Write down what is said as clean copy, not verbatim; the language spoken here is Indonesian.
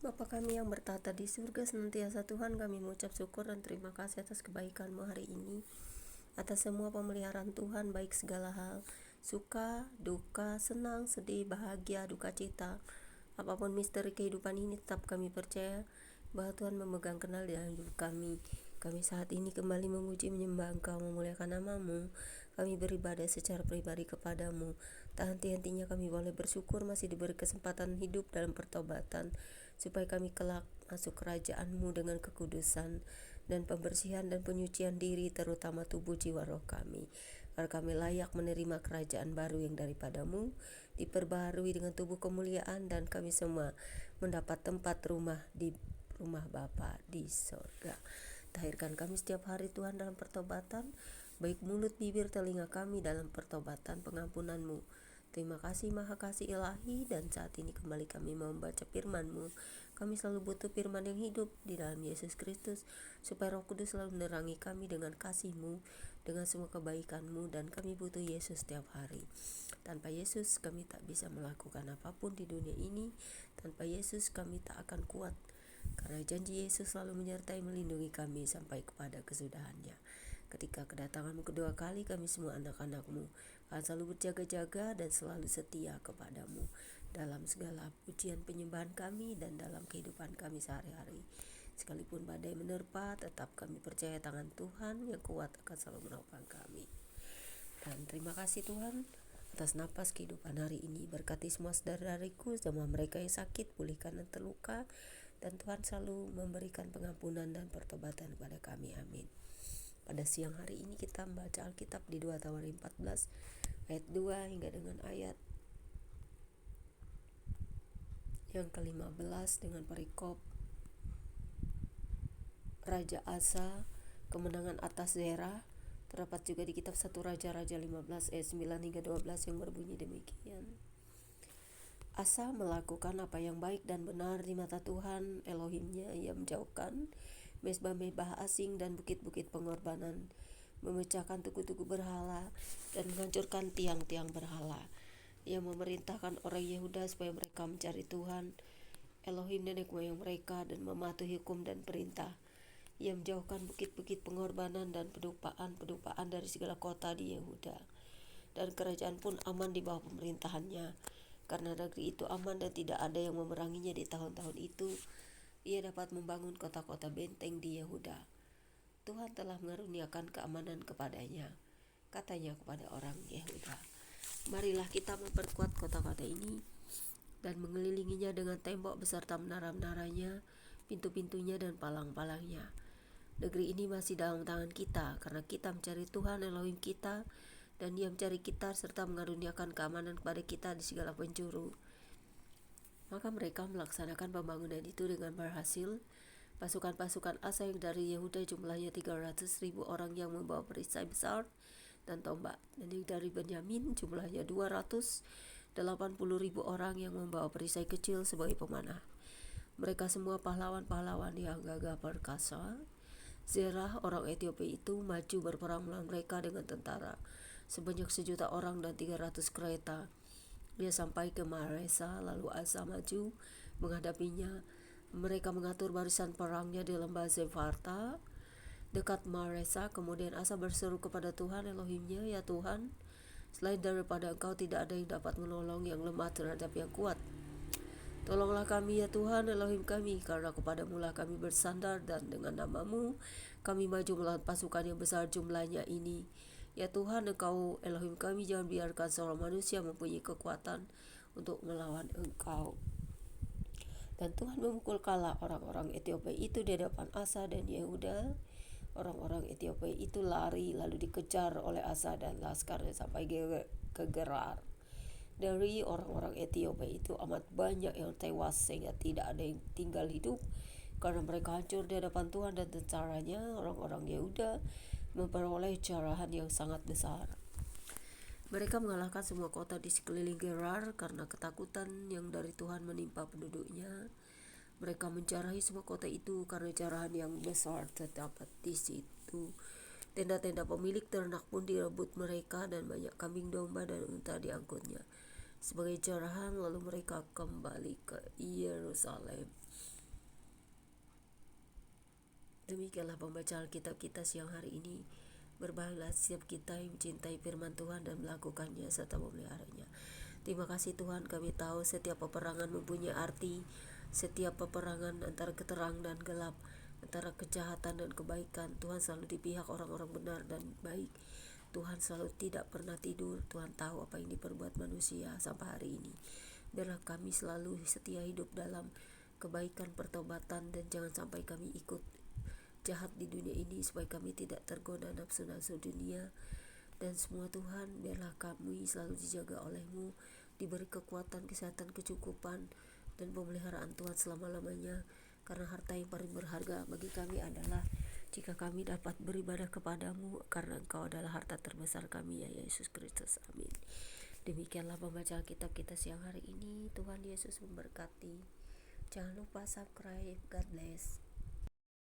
Bapa kami yang bertata di surga, senantiasa Tuhan kami mengucap syukur dan terima kasih atas kebaikan-Mu hari ini, atas semua pemeliharaan Tuhan, baik segala hal, suka, duka, senang, sedih, bahagia, duka cita, apapun misteri kehidupan ini, tetap kami percaya bahwa Tuhan memegang kendali dalam hidup kami. Kami saat ini kembali memuji, menyembah Engkau, memuliakan nama-Mu. Kami beribadah secara pribadi kepadamu. Tak henti-hentinya kami boleh bersyukur masih diberi kesempatan hidup dalam pertobatan, supaya kami kelak masuk kerajaan-Mu dengan kekudusan dan pembersihan dan penyucian diri, terutama tubuh, jiwa, roh kami. Agar kami layak menerima kerajaan baru yang daripada-Mu, diperbaharui dengan tubuh kemuliaan, dan kami semua mendapat tempat rumah di rumah Bapa di surga. Tahirkan kami setiap hari Tuhan dalam pertobatan, baik mulut, bibir, telinga kami dalam pertobatan pengampunan-Mu. Terima kasih Maha Kasih Ilahi, dan saat ini kembali kami membaca firman-Mu. Kami selalu butuh firman yang hidup di dalam Yesus Kristus, supaya Roh Kudus selalu menerangi kami dengan kasih-Mu, dengan semua kebaikan-Mu, dan kami butuh Yesus setiap hari. Tanpa Yesus kami tak bisa melakukan apapun di dunia ini. Tanpa Yesus kami tak akan kuat, karena janji Yesus selalu menyertai melindungi kami sampai kepada kesudahannya. Ketika kedatangan-Mu kedua kali, kami semua anak-anak-Mu akan selalu berjaga-jaga dan selalu setia kepada-Mu dalam segala pujian penyembahan kami dan dalam kehidupan kami sehari-hari. Sekalipun badai menerpa, tetap kami percaya tangan Tuhan yang kuat akan selalu menopang kami. Dan terima kasih Tuhan atas napas kehidupan hari ini. Berkati semua saudara-saudariku, semua mereka yang sakit, pulihkan dan terluka, dan Tuhan selalu memberikan pengampunan dan pertobatan kepada kami. Amin. Pada siang hari ini kita membaca Alkitab di 2 Tawarikh 14 ayat 2 hingga dengan ayat yang ke-15 dengan perikop Raja Asa, kemenangan atas Zerah. Terdapat juga di kitab 1 Raja-Raja 15 ayat 9 hingga 12 yang berbunyi demikian. Asa melakukan apa yang baik dan benar di mata Tuhan Elohimnya. Ia menjauhkan mezbah-mezbah asing dan bukit-bukit pengorbanan, memecahkan tugu-tugu berhala dan menghancurkan tiang-tiang berhala. Ia memerintahkan orang Yehuda supaya mereka mencari Tuhan Elohim nenek moyang mereka dan mematuhi hukum dan perintah. Ia menjauhkan bukit-bukit pengorbanan dan pedupaan dari segala kota di Yehuda, dan kerajaan pun aman di bawah pemerintahannya. Karena negeri itu aman dan tidak ada yang memeranginya di tahun-tahun itu, ia dapat membangun kota-kota benteng di Yehuda. Tuhan telah mengaruniakan keamanan kepadanya. Katanya kepada orang Yehuda, marilah kita memperkuat kota-kota ini dan mengelilinginya dengan tembok beserta menara-menaranya, pintu-pintunya dan palang-palangnya. Negeri ini masih dalam tangan kita, karena kita mencari Tuhan Elohim kita, dan Dia mencari kita serta mengaruniakan keamanan kepada kita di segala penjuru. Maka mereka melaksanakan pembangunan itu dengan berhasil. Pasukan-pasukan Asa yang dari Yehuda jumlahnya 300.000 orang yang membawa perisai besar dan tombak, dan yang dari Benyamin jumlahnya 280.000 orang yang membawa perisai kecil sebagai pemanah. Mereka semua pahlawan-pahlawan yang gagah perkasa. Zerah orang Ethiopia itu maju berperang melawan mereka dengan tentara sebanyak 1.000.000 orang dan 300 kereta. Dia sampai ke Maresa, lalu Asa maju menghadapinya. Mereka mengatur barisan perangnya di lembah Zefarta dekat Maresa. Kemudian Asa berseru kepada Tuhan Elohimnya, ya Tuhan, selain daripada Engkau tidak ada yang dapat menolong yang lemah terhadap yang kuat. Tolonglah kami ya Tuhan Elohim kami, karena kepadamu lah kami bersandar, dan dengan nama-Mu kami maju melawan pasukan yang besar jumlahnya ini. Ya Tuhan, Engkau Elohim kami, jangan biarkan seorang manusia mempunyai kekuatan untuk melawan Engkau. Dan Tuhan memukul kalah orang-orang Ethiopia itu di hadapan Asa dan Yehuda. Orang-orang Ethiopia itu lari lalu dikejar oleh Asa dan laskarnya sampai ke Gerar. Dari orang-orang Ethiopia itu amat banyak yang tewas sehingga tidak ada yang tinggal hidup, karena mereka hancur di hadapan Tuhan dan tentaranya. Orang-orang Yehuda memperoleh jarahan yang sangat besar. Mereka mengalahkan semua kota di sekeliling Gerar karena ketakutan yang dari Tuhan menimpa penduduknya. Mereka menjarahi semua kota itu karena jarahan yang besar terdapat di situ. Tenda-tenda pemilik ternak pun direbut mereka, dan banyak kambing domba dan unta diangkutnya sebagai jarahan. Lalu mereka kembali ke Yerusalem. Demikianlah pembacaan Alkitab kita siang hari ini. Berbahagialah setiap kita yang mencintai firman Tuhan dan melakukannya serta memeliharanya. Terima kasih Tuhan, kami tahu setiap peperangan mempunyai arti. Setiap peperangan antara keterang dan gelap, antara kejahatan dan kebaikan, Tuhan selalu di pihak orang-orang benar dan baik. Tuhan selalu tidak pernah tidur. Tuhan tahu apa yang diperbuat manusia sampai hari ini. Biarlah kami selalu setia hidup dalam kebaikan pertobatan, dan jangan sampai kami ikut jahat di dunia ini, supaya kami tidak tergoda nafsu-nafsu dunia dan semua. Tuhan, biarlah kami selalu dijaga oleh-Mu, diberi kekuatan, kesehatan, kecukupan, dan pemeliharaan Tuhan selama-lamanya. Karena harta yang paling berharga bagi kami adalah jika kami dapat beribadah kepadamu, karena Engkau adalah harta terbesar kami, ya Yesus Kristus. Amin. Demikianlah pembacaan kitab kita siang hari ini. Tuhan Yesus memberkati. Jangan lupa subscribe. God bless.